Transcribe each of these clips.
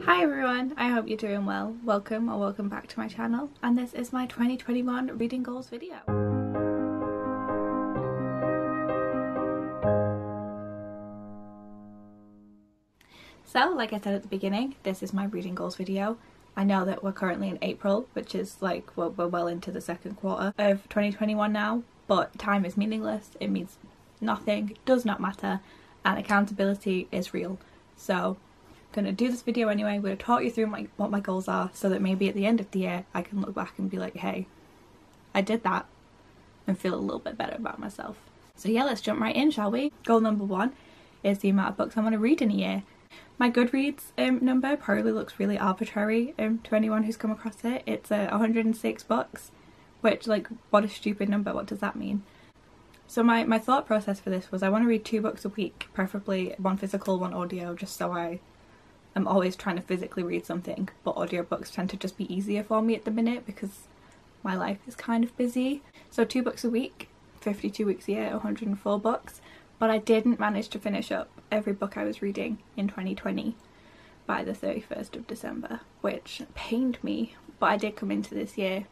Hi everyone, I hope you're doing well. Welcome or welcome back to my channel, and this is my 2021 reading goals video. So, like I said at the beginning, this is my reading goals video. I know that we're currently in April, which is like, we're well into the second quarter of 2021 now, but time is meaningless, it means nothing, it does not matter, and accountability is real. So I'm gonna do this video anyway. I'm gonna talk you through what my goals are so that maybe at the end of the year I can look back and be like, hey, I did that, and feel a little bit better about myself. So yeah, let's jump right in, shall we? Goal number one is the amount of books I want to read in a year. My Goodreads number probably looks really arbitrary to anyone who's come across it. It's 106 books, which, like, what a stupid number. What does that mean? So my thought process for this was I want to read 2 books a week, preferably one physical, one audio, just so I'm always trying to physically read something, but audiobooks tend to just be easier for me at the minute because my life is kind of busy. So 2 books a week, 52 weeks a year, 104 books, but I didn't manage to finish up every book I was reading in 2020 by the 31st of December, which pained me, but I did come into this year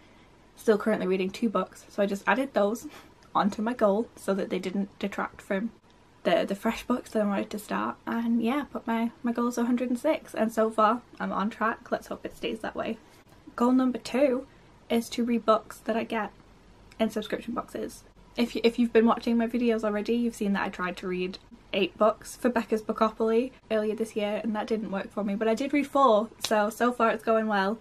still currently reading 2 books, so I just added those onto my goal so that they didn't detract from the fresh books that I wanted to start, and yeah, put my goal is 106, and so far I'm on track. Let's hope it stays that way. Goal number 2 is to read books that I get in subscription boxes. If you've been watching my videos already, you've seen that I tried to read 8 books for Becca's Bookopoly earlier this year, and that didn't work for me, but I did read 4, so far it's going well.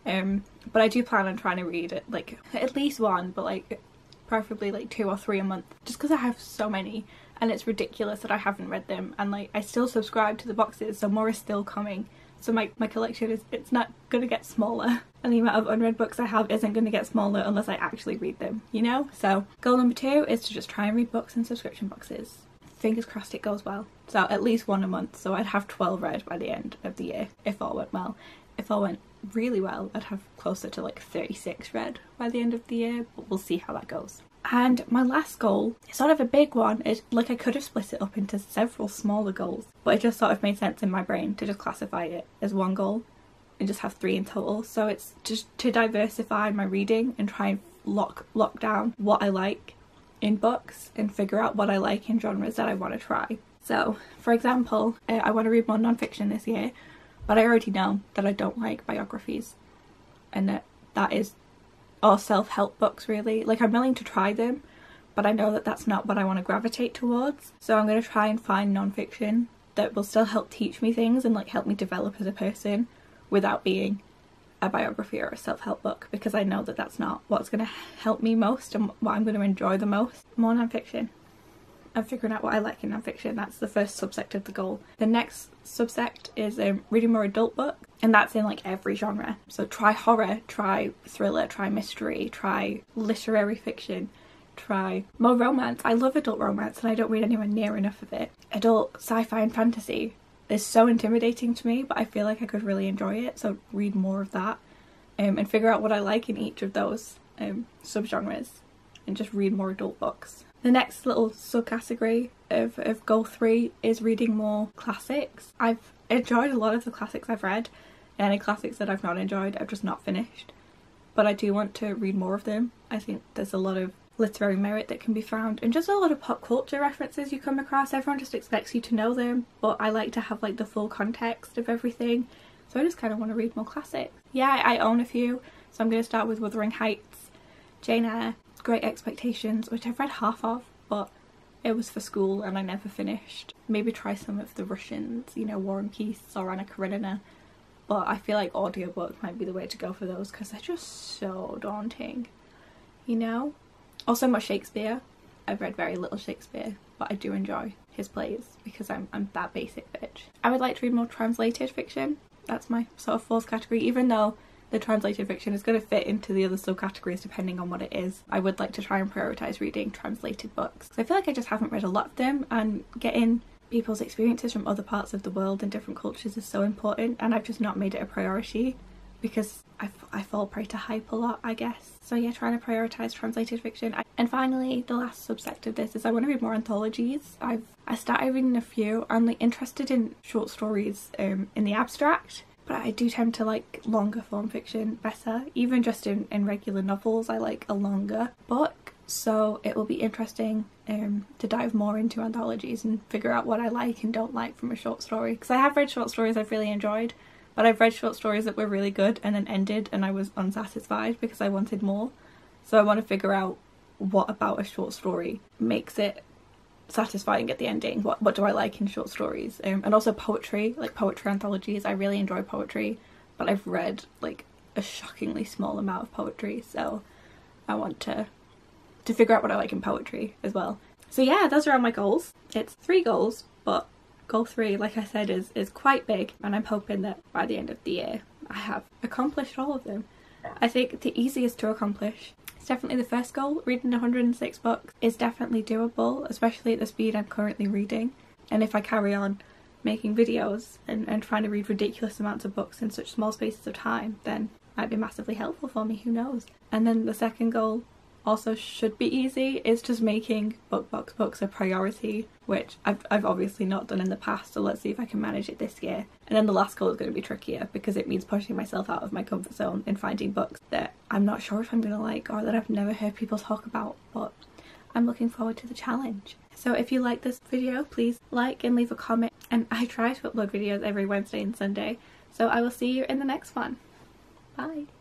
But I do plan on trying to read it, like, at least 1, but like preferably like 2 or 3 a month, just because I have so many and it's ridiculous that I haven't read them, and like I still subscribe to the boxes, so more is still coming. So my collection it's not going to get smaller, and the amount of unread books I have isn't going to get smaller unless I actually read them, you know? So goal number 2 is to just try and read books in subscription boxes. Fingers crossed it goes well. So at least 1 a month, so I'd have 12 read by the end of the year if all went well. If all went really well, I'd have closer to like 36 read by the end of the year, but we'll see how that goes. And my last goal is sort of a big one. It's like I could have split it up into several smaller goals, but it just sort of made sense in my brain to just classify it as 1 goal and just have 3 in total. So it's just to diversify my reading and try and lock down what I like in books and figure out what I like in genres that I want to try. So for example, I want to read more non-fiction this year, but I already know that I don't like biographies, and that is or self-help books really. Like, I'm willing to try them, but I know that that's not what I want to gravitate towards. So I'm going to try and find non-fiction that will still help teach me things and like help me develop as a person without being a biography or a self-help book, because I know that that's not what's going to help me most and what I'm going to enjoy the most. More non-fiction. I'm figuring out what I like in non-fiction. That's the first subsect of the goal. The next subsect is reading more adult books, and that's in like every genre. So try horror, try thriller, try mystery, try literary fiction, try more romance. I love adult romance and I don't read anywhere near enough of it. Adult sci-fi and fantasy is so intimidating to me, but I feel like I could really enjoy it, so read more of that, and figure out what I like in each of those subgenres and just read more adult books. The next little subcategory of goal 3 is reading more classics. I've enjoyed a lot of the classics I've read, and any classics that I've not enjoyed I've just not finished. But I do want to read more of them. I think there's a lot of literary merit that can be found, and just a lot of pop culture references you come across. Everyone just expects you to know them, but I like to have like the full context of everything. So I just kind of want to read more classics. Yeah, I own a few, so I'm going to start with Wuthering Heights, Jane Eyre, Great Expectations, which I've read half of, but it was for school and I never finished. Maybe try some of the Russians, you know, War and Peace or Anna Karenina, but I feel like audiobook might be the way to go for those because they're just so daunting, you know? Also more Shakespeare. I've read very little Shakespeare, but I do enjoy his plays because I'm that basic bitch. I would like to read more translated fiction. That's my sort of 4th category, even though the translated fiction is going to fit into the other subcategories depending on what it is. I would like to try and prioritise reading translated books. So I feel like I just haven't read a lot of them, and getting people's experiences from other parts of the world and different cultures is so important, and I've just not made it a priority because I fall prey to hype a lot, I guess. So yeah, trying to prioritise translated fiction. And finally, the last subsect of this is I want to read more anthologies. I started reading a few. I'm like interested in short stories in the abstract, but I do tend to like longer form fiction better. Even just in regular novels, I like a longer book. So it will be interesting to dive more into anthologies and figure out what I like and don't like from a short story. Because I have read short stories I've really enjoyed, but I've read short stories that were really good and then ended and I was unsatisfied because I wanted more. So I want to figure out what about a short story makes it satisfying at the ending. What do I like in short stories? And also poetry, like poetry anthologies. I really enjoy poetry, but I've read like a shockingly small amount of poetry, so I want to figure out what I like in poetry as well. So yeah, those are all my goals. It's 3 goals, but goal 3, like I said, is quite big, and I'm hoping that by the end of the year I have accomplished all of them. I think the easiest to accomplish is definitely the first goal. Reading 106 books is definitely doable, especially at the speed I'm currently reading. And if I carry on making videos and trying to read ridiculous amounts of books in such small spaces of time, then it might be massively helpful for me, who knows. And then the second goal also should be easy. It's just making books a priority, which I've obviously not done in the past, so let's see if I can manage it this year. And then the last goal is going to be trickier because it means pushing myself out of my comfort zone and finding books that I'm not sure if I'm going to like or that I've never heard people talk about, but I'm looking forward to the challenge. So if you like this video, please like and leave a comment, and I try to upload videos every Wednesday and Sunday, so I will see you in the next one. Bye!